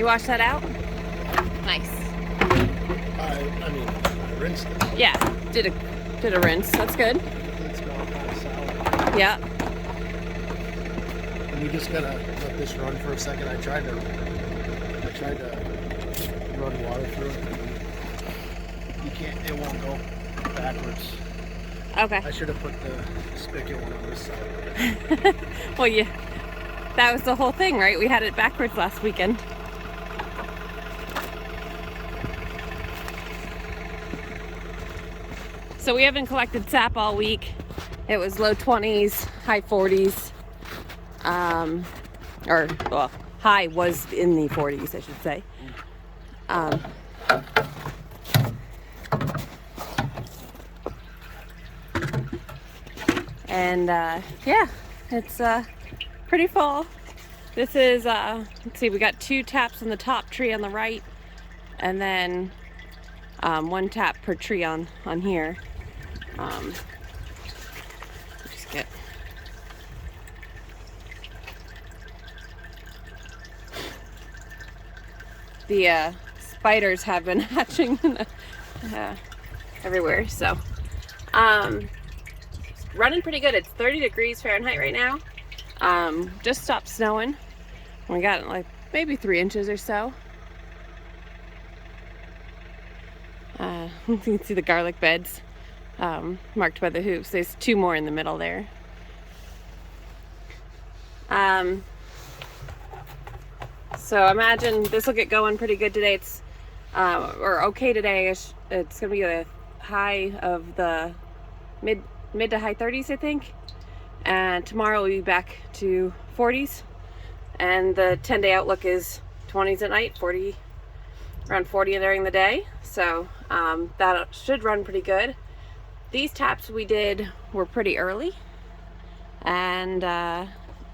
wash that out? Nice. I mean, I rinsed it. Yeah, did a rinse. That's good. It smells kind of sour. Yeah. And you just gotta let this run for a second. I tried to run water through it. You can't. It won't go backwards. Okay. I should have put the spigot one on this side. Well, yeah. That was the whole thing, right? We had it backwards last weekend. So we haven't collected sap all week. It was low 20s, high 40s. Well, high was in the 40s, I should say. Yeah, it's pretty full. This is, let's see, we got 2 taps on the top tree on the right, and then 1 tap per tree on here. Just get the spiders have been hatching everywhere, so running pretty good. It's 30 degrees Fahrenheit right now. Just stopped snowing. We got like maybe 3 inches or so. You can see the garlic beds marked by the hoops. There's 2 more in the middle there. So imagine this will get going pretty good today. It's or okay today. It's gonna be a high of the mid to high 30s, I think. And tomorrow we'll be back to 40s. And the 10-day outlook is 20s at night, around 40 during the day. So that should run pretty good. These taps we did were pretty early, and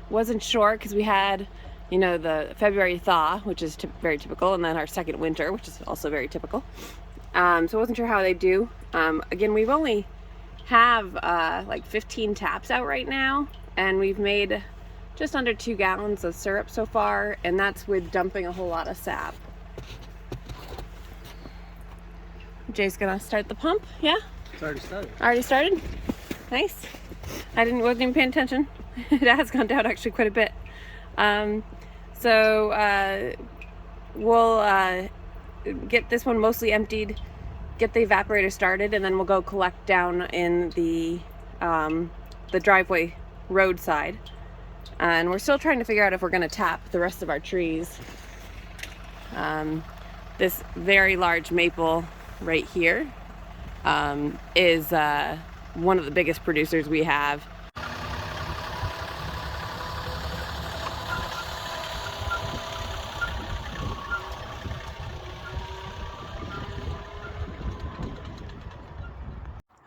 wasn't sure because we had, you know, the February thaw, which is very typical, and then our second winter, which is also very typical. So I wasn't sure how they do. Again, we've only have like 15 taps out right now, and we've made just under 2 gallons of syrup so far, and that's with dumping a whole lot of sap. Jay's gonna start the pump. Yeah? It's already started. Already started? Nice. Wasn't even paying attention. It has gone down actually quite a bit. We'll get this one mostly emptied, get the evaporator started, and then we'll go collect down in the driveway roadside. And we're still trying to figure out if we're going to tap the rest of our trees. This very large maple right here is one of the biggest producers we have.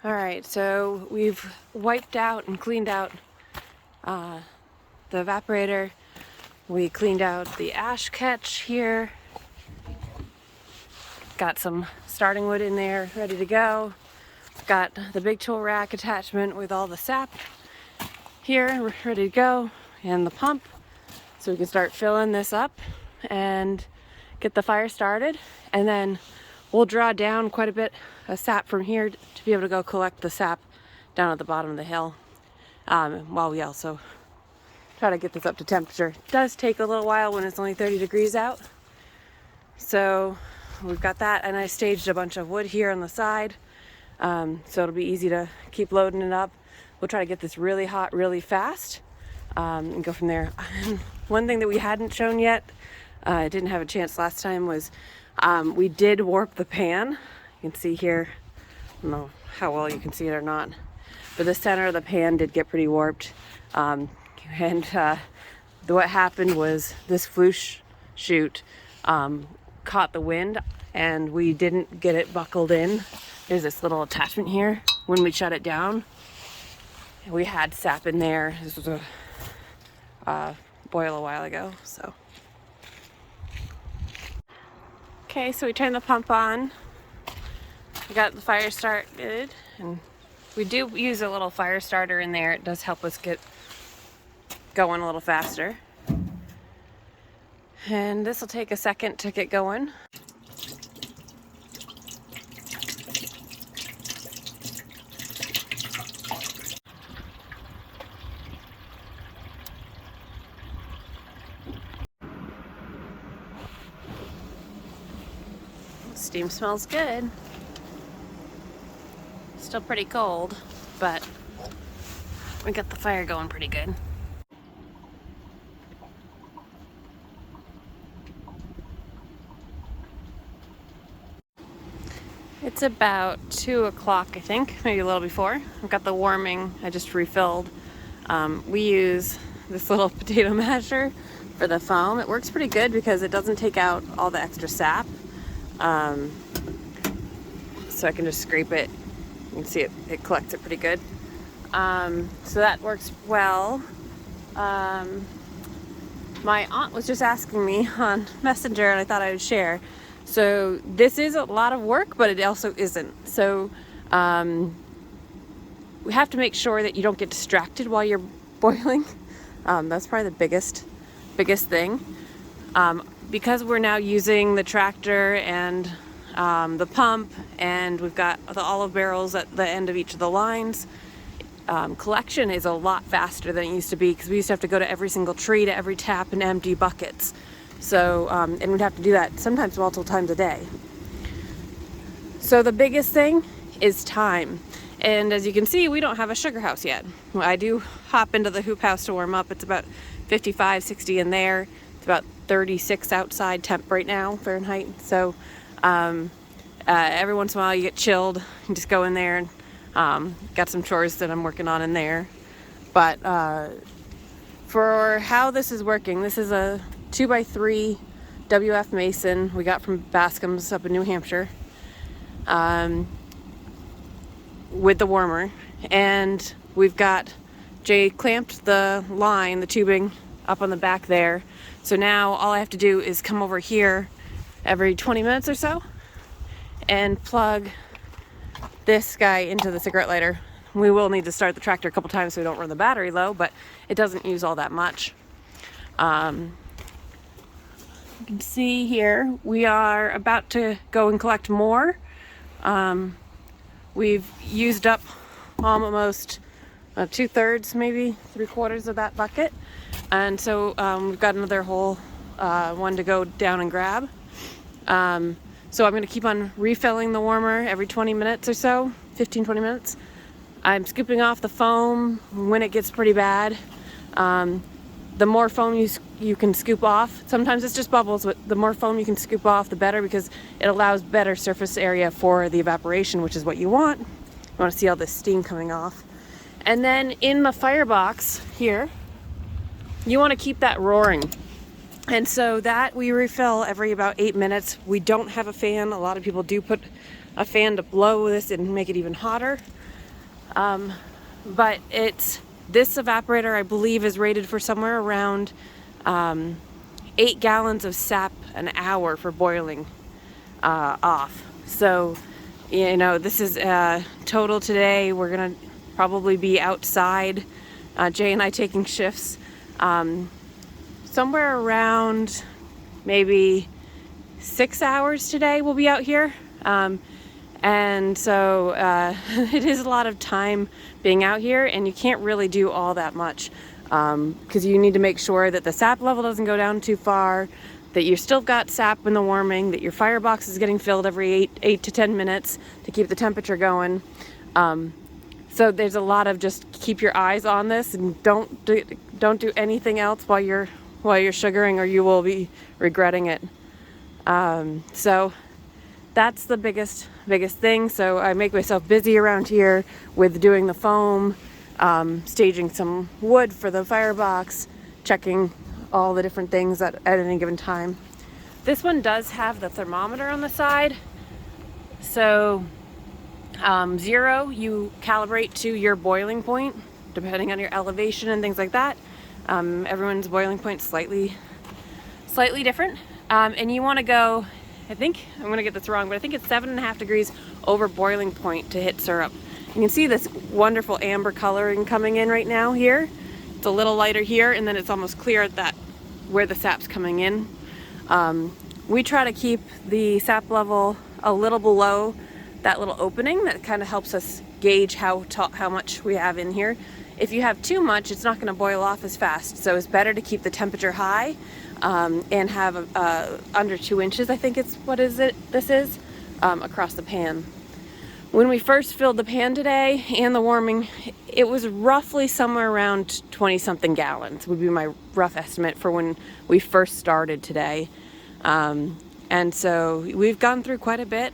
All right, so we've wiped out and cleaned out the evaporator. We cleaned out the ash catch here. Got some starting wood in there ready to go. Got the big tool rack attachment with all the sap here ready to go, and the pump, so we can start filling this up and get the fire started. And then we'll draw down quite a bit of sap from here to be able to go collect the sap down at the bottom of the hill, while we also try to get this up to temperature. It does take a little while when it's only 30 degrees out. So we've got that, and I staged a bunch of wood here on the side, so it'll be easy to keep loading it up. We'll try to get this really hot really fast, and go from there. One thing that we hadn't shown yet, I didn't have a chance last time, was we did warp the pan. You can see here, I don't know how well you can see it or not, but the center of the pan did get pretty warped. What happened was this flue chute caught the wind, and we didn't get it buckled in. There's this little attachment here. When we shut it down, we had sap in there. This was a boil a while ago, so. Okay, so we turned the pump on. We got the fire started, and we do use a little fire starter in there. It does help us get going a little faster. And this will take a second to get going. Steam smells good. Still pretty cold, but we got the fire going pretty good. It's about 2 o'clock, I think, maybe a little before. I've got the warming, I just refilled. We use this little potato masher for the foam. It works pretty good because it doesn't take out all the extra sap. So I can just scrape it. You can see it collects it pretty good. So that works well. My aunt was just asking me on Messenger, and I thought I would share. So this is a lot of work, but it also isn't. So we have to make sure that you don't get distracted while you're boiling. That's probably the biggest thing. Because we're now using the tractor and the pump, and we've got the olive barrels at the end of each of the lines, collection is a lot faster than it used to be, because we used to have to go to every single tree, to every tap, and empty buckets. So, and we'd have to do that sometimes multiple times a day. So the biggest thing is time. And as you can see, we don't have a sugar house yet. I do hop into the hoop house to warm up. It's about 55, 60 in there. It's about 36 outside temp right now, Fahrenheit. So every once in a while you get chilled. You just go in there and got some chores that I'm working on in there. But for how this is working, this is a 2x3 WF Mason we got from Bascom's up in New Hampshire, with the warmer, and we've got Jay clamped the line, the tubing, up on the back there. So now all I have to do is come over here every 20 minutes or so and plug this guy into the cigarette lighter. We will need to start the tractor a couple times so we don't run the battery low, but it doesn't use all that much. You can see here we are about to go and collect more. We've used up almost 2/3, maybe 3/4 of that bucket, and so we've got another whole one to go down and grab. So I'm going to keep on refilling the warmer every 20 minutes or so, 15-20 minutes. I'm scooping off the foam when it gets pretty bad. The more foam you can scoop off, sometimes it's just bubbles, but the more foam you can scoop off, the better, because it allows better surface area for the evaporation, which is what you want. You want to see all this steam coming off. And then in the firebox here, you want to keep that roaring. And so that we refill every about 8 minutes. We don't have a fan. A lot of people do put a fan to blow this and make it even hotter. But this evaporator, I believe, is rated for somewhere around 8 gallons of sap an hour for boiling off. So, you know, this is total today. We're gonna probably be outside, Jay and I taking shifts, somewhere around maybe 6 hours today we'll be out here. And so it is a lot of time being out here, and you can't really do all that much, because you need to make sure that the sap level doesn't go down too far, that you still got sap in the warming, that your firebox is getting filled every 8 to 10 minutes to keep the temperature going. So there's a lot of just keep your eyes on this, and don't do anything else while you're sugaring, or you will be regretting it. So that's the biggest thing. So I make myself busy around here with doing the foam, staging some wood for the firebox, checking all the different things at any given time. This one does have the thermometer on the side. So 0, you calibrate to your boiling point, depending on your elevation and things like that. Everyone's boiling point slightly different. And you want to go, I think, I'm going to get this wrong, but I think it's 7.5 degrees over boiling point to hit syrup. You can see this wonderful amber coloring coming in right now here. It's a little lighter here, and then it's almost clear at that where the sap's coming in. We try to keep the sap level a little below that little opening. That kind of helps us gauge how much we have in here. If you have too much, it's not going to boil off as fast. So it's better to keep the temperature high and have under 2 inches, I think this is, across the pan. When we first filled the pan today and the warming, it was roughly somewhere around 20 something gallons would be my rough estimate for when we first started today. And so we've gone through quite a bit,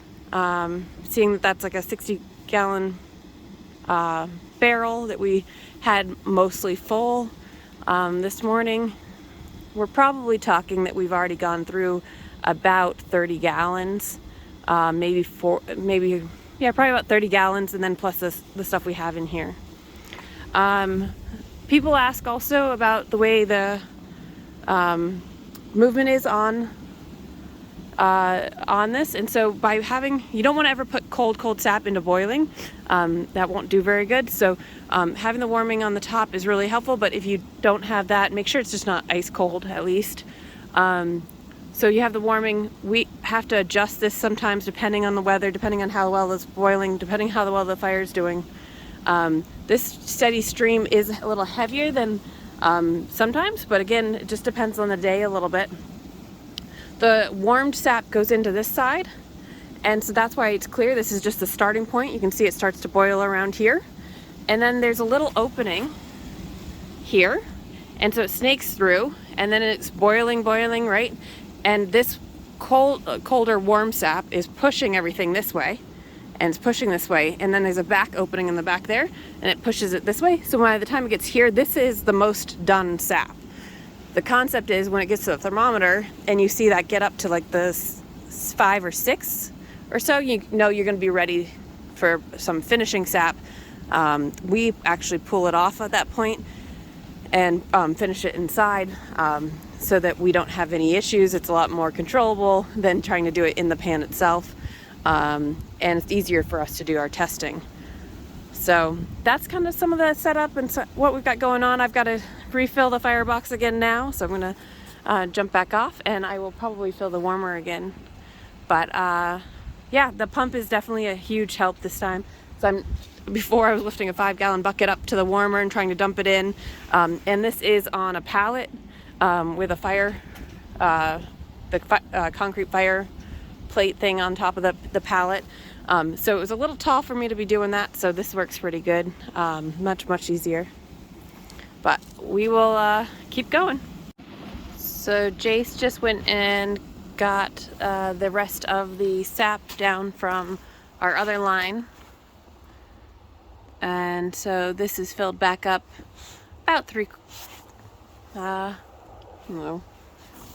seeing that that's like a 60-gallon barrel that we had mostly full this morning. We're probably talking that we've already gone through about 30 gallons, probably about 30 gallons, and then plus the stuff we have in here. People ask also about the way the movement is on this, and so by you don't want to ever put cold sap into boiling. That won't do very good. So having the warming on the top is really helpful, but if you don't have that, make sure it's just not ice cold at least. So you have the warming. We have to adjust this sometimes depending on the weather, depending on how well it's boiling, depending how well the fire is doing. This steady stream is a little heavier than sometimes, but again, it just depends on the day a little bit. The warmed sap goes into this side, and so that's why it's clear. This is just the starting point. You can see it starts to boil around here, and then there's a little opening here, and so it snakes through, and then it's boiling, right? And this colder warm sap is pushing everything this way, and it's pushing this way, and then there's a back opening in the back there, and it pushes it this way. So by the time it gets here, this is the most done sap. The concept is when it gets to the thermometer and you see that get up to like the 5 or 6 or so, you know you're going to be ready for some finishing sap. We actually pull it off at that point and finish it inside so that we don't have any issues. It's a lot more controllable than trying to do it in the pan itself, and it's easier for us to do our testing. So that's kind of some of the setup and what we've got going on. I've got to refill the firebox again now, so I'm going to jump back off, and I will probably fill the warmer again. But yeah, the pump is definitely a huge help this time. So before I was lifting a 5-gallon bucket up to the warmer and trying to dump it in, and this is on a pallet with a fire, concrete fire plate thing on top of the pallet. So it was a little tall for me to be doing that, so this works pretty good. Much easier. But we will keep going. So Jase just went and got the rest of the sap down from our other line. And so this is filled back up about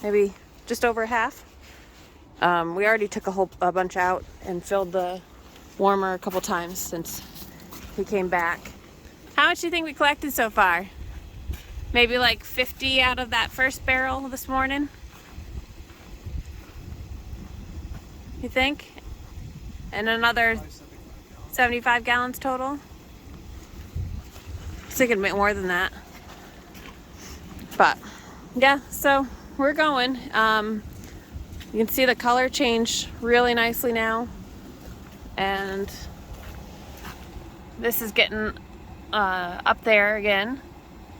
maybe just over half. We already took a bunch out and filled the warmer a couple times since he came back. How much do you think we collected so far? Maybe like 50 out of that first barrel this morning? You think? And another 75 gallons total? I was thinking a bit more than that. But yeah, so we're going. You can see the color change really nicely now, and this is getting up there again.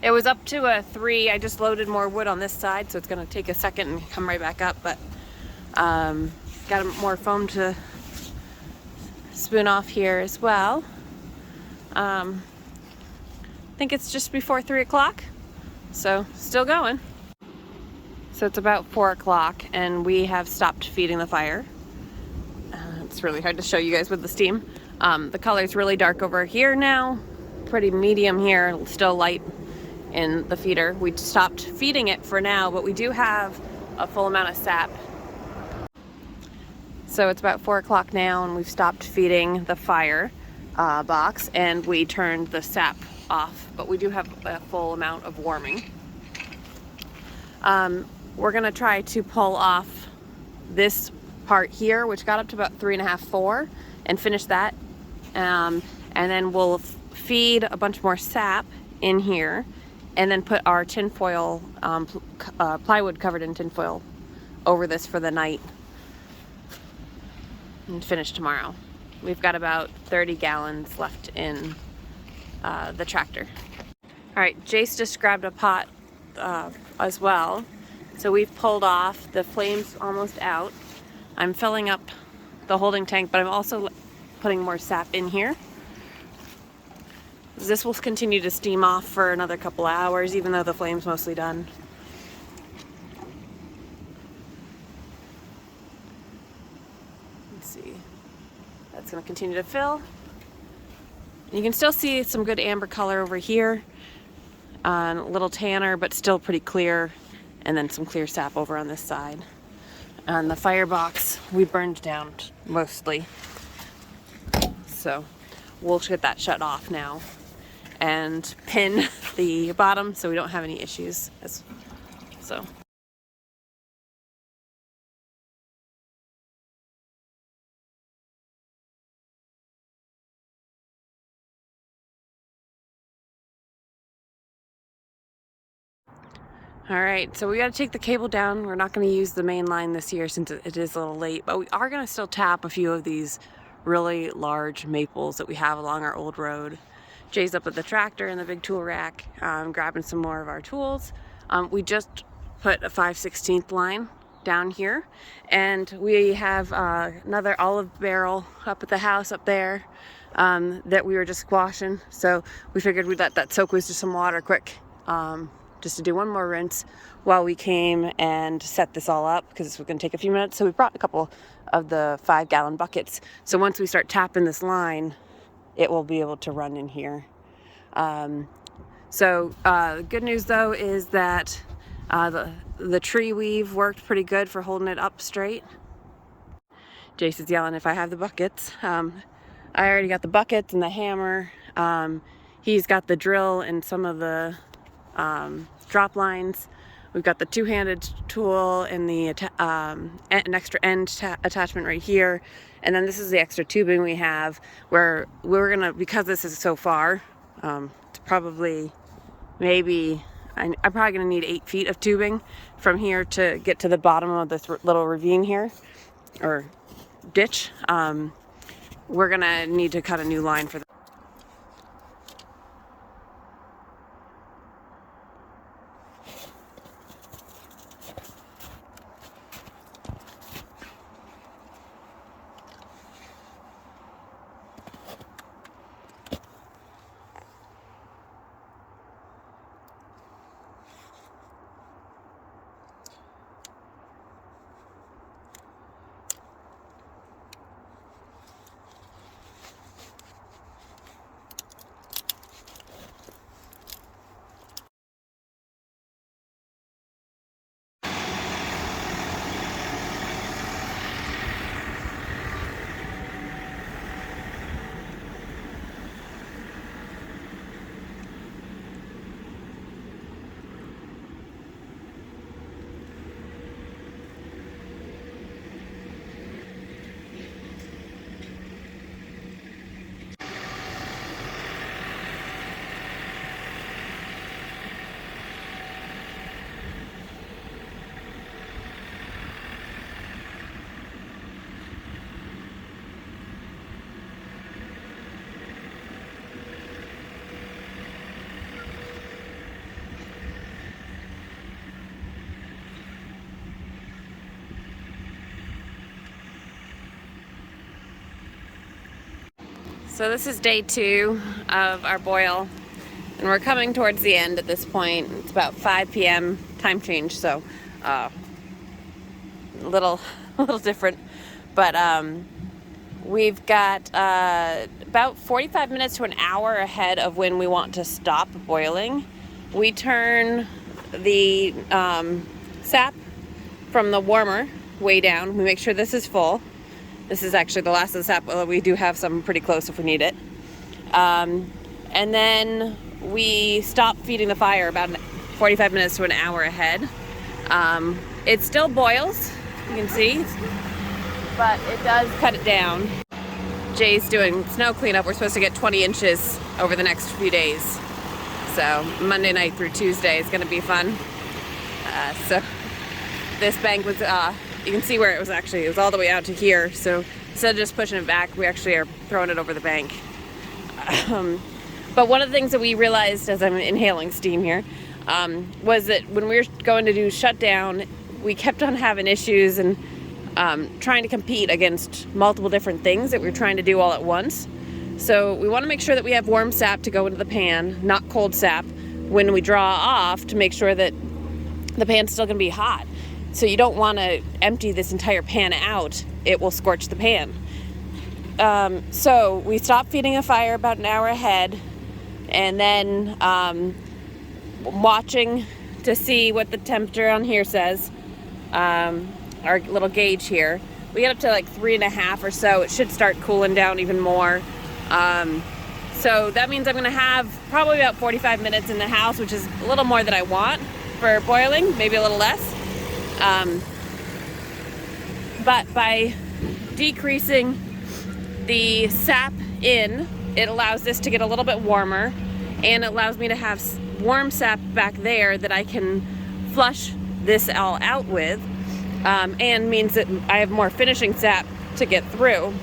It was up to a 3. I just loaded more wood on this side, so it's going to take a second and come right back up, but got more foam to spoon off here as well. I think it's just before 3 o'clock, so still going. So it's about 4 o'clock and we have stopped feeding the fire. It's really hard to show you guys with the steam. The color's really dark over here now, pretty medium here, still light in the feeder. We stopped feeding it for now, but we do have a full amount of sap. So it's about 4 o'clock now and we've stopped feeding the fire box and we turned the sap off, but we do have a full amount of warming. We're gonna try to pull off this part here, which got up to about 3.5, 4, and finish that. And then we'll feed a bunch more sap in here, and then put our tinfoil, plywood covered in tinfoil over this for the night and finish tomorrow. We've got about 30 gallons left in the tractor. All right, Jase just grabbed a pot as well. So we've pulled off, the flame's almost out. I'm filling up the holding tank, but I'm also putting more sap in here. This will continue to steam off for another couple hours, even though the flame's mostly done. Let's see. That's gonna continue to fill. You can still see some good amber color over here. A little tanner, but still pretty clear. And then some clear sap over on this side. And the firebox we burned down mostly. So we'll get that shut off now and pin the bottom so we don't have any issues. So. All right, so we got to take the cable down. We're not going to use the main line this year since it is a little late, but we are going to still tap a few of these really large maples that we have along our old road. Jay's up at the tractor in the big tool rack, grabbing some more of our tools. We just put a 5/16 line down here, and we have another olive barrel up at the house up there that we were just squashing. So we figured we'd let that soak with just some water quick. Just to do one more rinse while we came and set this all up, because this was going to take a few minutes. So we brought a couple of the 5-gallon buckets. So once we start tapping this line, it will be able to run in here. The good news though is that the tree weave worked pretty good for holding it up straight. Jase is yelling if I have the buckets. I already got the buckets and the hammer. He's got the drill and some of the drop lines. We've got the two-handed tool and the an extra end attachment right here, and then this is the extra tubing we have where we're gonna, because this is so far, it's probably maybe I'm probably gonna need 8 feet of tubing from here to get to the bottom of this little ravine here, or ditch. We're gonna need to cut a new line for that. So this is day 2 of our boil, and we're coming towards the end at this point. It's about 5 p.m. time change, so a little different. But we've got about 45 minutes to an hour ahead of when we want to stop boiling. We turn the sap from the warmer way down. We make sure this is full. This is actually the last of the sap, although we do have some pretty close if we need it. And then we stop feeding the fire about 45 minutes to an hour ahead. It still boils, you can see, but it does cut it down. Jay's doing snow cleanup. We're supposed to get 20 inches over the next few days. So Monday night through Tuesday is gonna be fun. So this bank was, you can see where it was actually, it was all the way out to here. So instead of just pushing it back, we actually are throwing it over the bank. But one of the things that we realized as I'm inhaling steam here, was that when we were going to do shutdown, we kept on having issues and trying to compete against multiple different things that we were trying to do all at once. So we want to make sure that we have warm sap to go into the pan, not cold sap, when we draw off, to make sure that the pan's still going to be hot. So you don't want to empty this entire pan out. It will scorch the pan. So we stopped feeding a fire about an hour ahead, and then watching to see what the temperature on here says. Our little gauge here. We get up to like 3.5 or so. It should start cooling down even more. So that means I'm going to have probably about 45 minutes in the house, which is a little more than I want for boiling, maybe a little less. But by decreasing the sap in, it allows this to get a little bit warmer, and it allows me to have warm sap back there that I can flush this all out with, and means that I have more finishing sap to get through.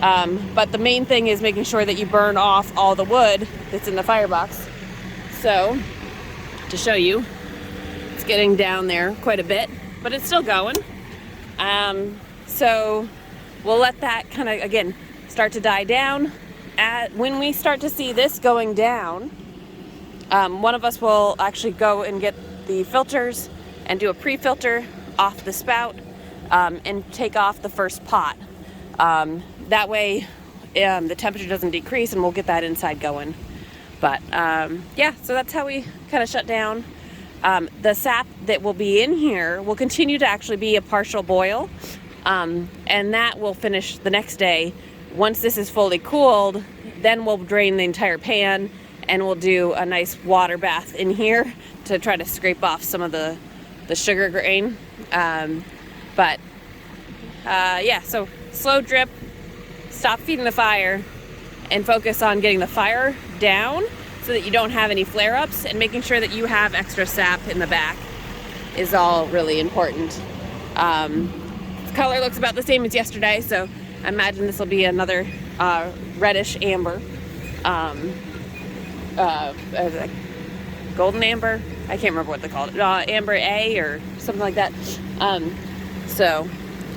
But the main thing is making sure that you burn off all the wood that's in the firebox. So, to show you, it's getting down there quite a bit, but it's still going. So we'll let that kind of, again, start to die down. When we start to see this going down, one of us will actually go and get the filters and do a pre-filter off the spout, and take off the first pot. That way the temperature doesn't decrease, and we'll get that inside going. But yeah, so that's how we kind of shut down. The sap that will be in here will continue to actually be a partial boil, and that will finish the next day. Once this is fully cooled, then we'll drain the entire pan, and we'll do a nice water bath in here to try to scrape off some of the sugar grain. Yeah, so slow drip, stop feeding the fire, and focus on getting the fire down so that you don't have any flare-ups, and making sure that you have extra sap in the back is all really important. The color looks about the same as yesterday, so I imagine this will be another reddish amber. Golden amber? I can't remember what they called it. Amber A or something like that. So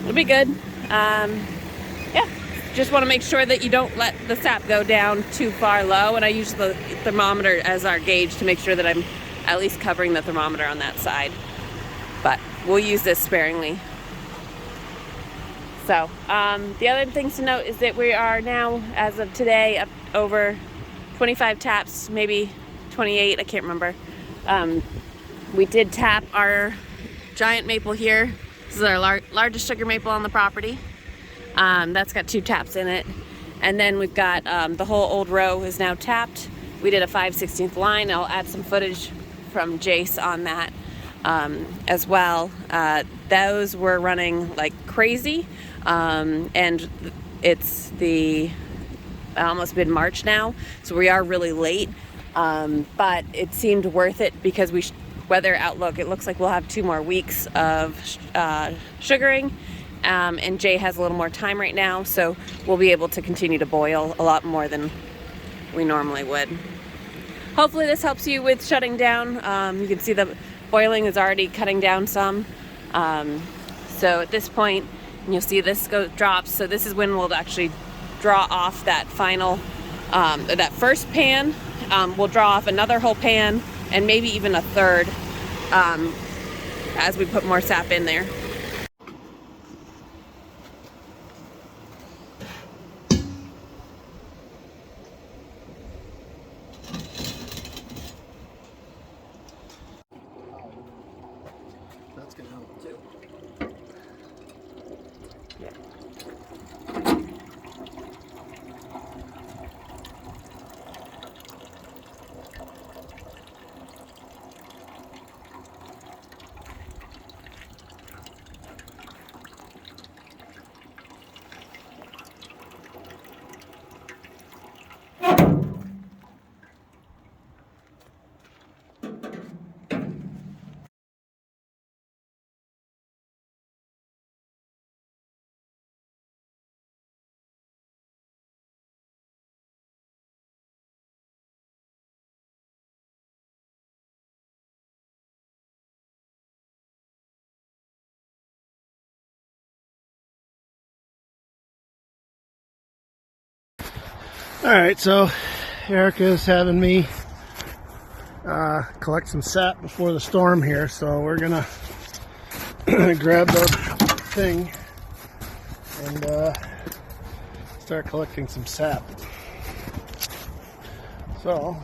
it'll be good. Yeah, just want to make sure that you don't let the sap go down too far low, and I use the thermometer as our gauge to make sure that I'm at least covering the thermometer on that side. But we'll use this sparingly. So the other things to note is that we are now, as of today, up over 25 taps, maybe 28, I can't remember. We did tap our giant maple here. This is our largest sugar maple on the property. That's got 2 taps in it. And then we've got the whole old row is now tapped. We did a 5/16 line. I'll add some footage from Jase on that as well. Those were running like crazy. And it's almost mid-March now, so we are really late. But it seemed worth it because weather outlook, it looks like we'll have 2 more weeks of sugaring. And Jay has a little more time right now, so we'll be able to continue to boil a lot more than we normally would. Hopefully this helps you with shutting down. You can see the boiling is already cutting down some. So at this point, you'll see this drops. So this is when we'll actually draw off that final, that first pan. We'll draw off another whole pan, and maybe even a third, as we put more sap in there. That's gonna help too. Alright, so Erica's having me collect some sap before the storm here, so we're gonna grab the thing and start collecting some sap. So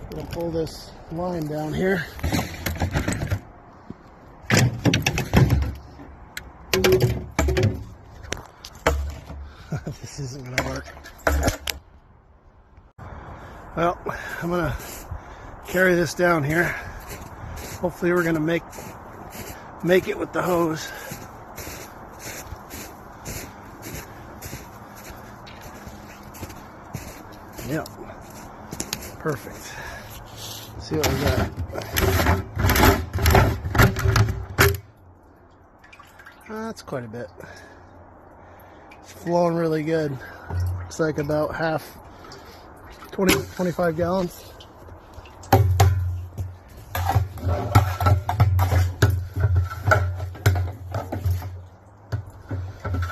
I'm gonna pull this line down here. This isn't gonna work. Well, I'm gonna carry this down here. Hopefully we're gonna make it with the hose. Yep. Perfect. Let's see what we got. That's quite a bit. It's flowing really good. Looks like about half, 25 gallons.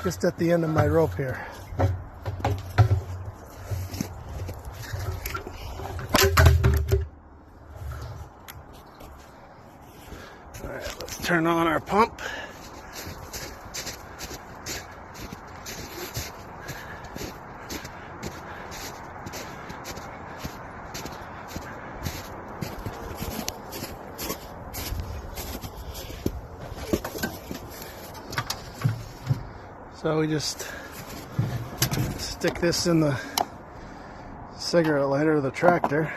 Just at the end of my rope here. Alright, let's turn on our pump. So we just stick this in the cigarette lighter of the tractor.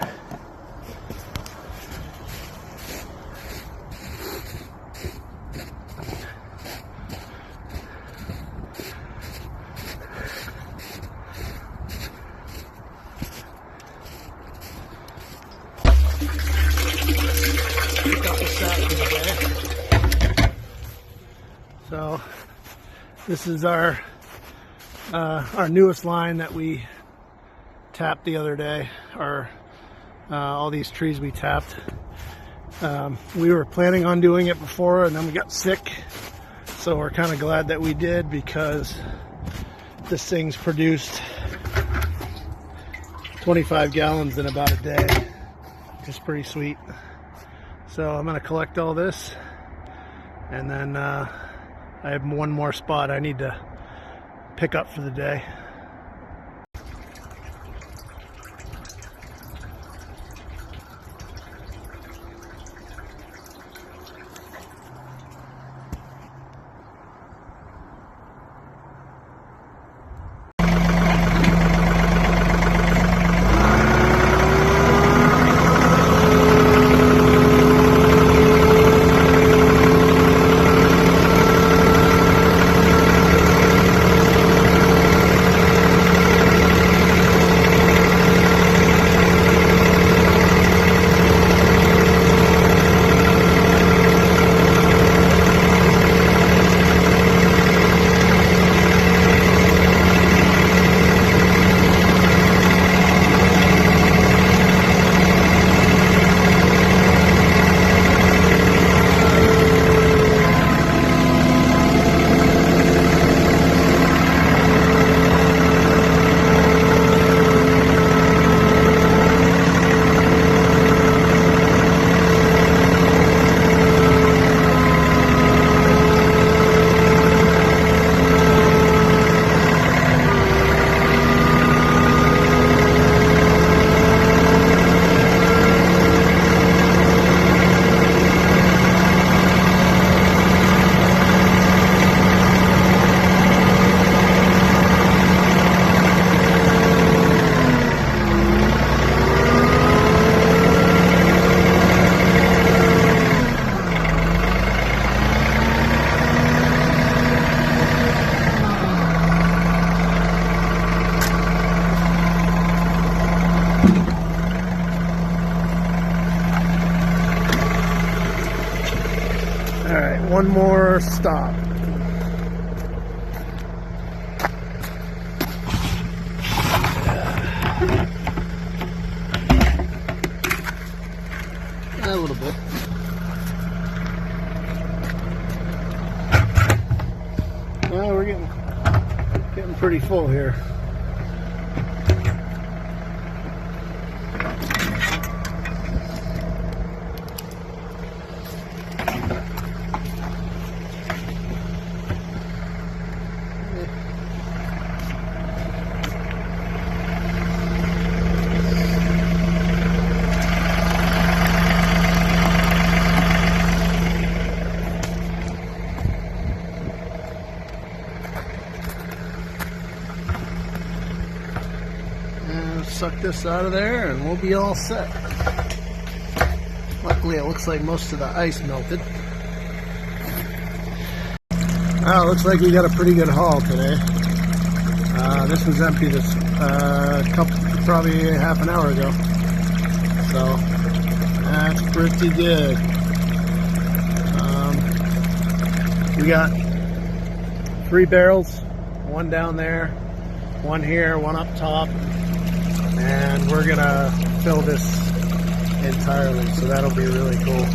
Pick up the sap for the day. So this is our newest line that we tapped the other day. All these trees we tapped. We were planning on doing it before, and then we got sick. So we're kind of glad that we did, because this thing's produced 25 gallons in about a day. It's pretty sweet. So I'm going to collect all this, and then I have one more spot I need to pick up for the day. One more stop. A little bit. Well, we're getting pretty full here. Suck this out of there and we'll be all set. Luckily it looks like most of the ice melted. Well, it looks like we got a pretty good haul today. This was empty probably half an hour ago. So that's pretty good. We got 3 barrels, one down there, one here, one up top. And we're gonna fill this entirely, so that'll be really cool.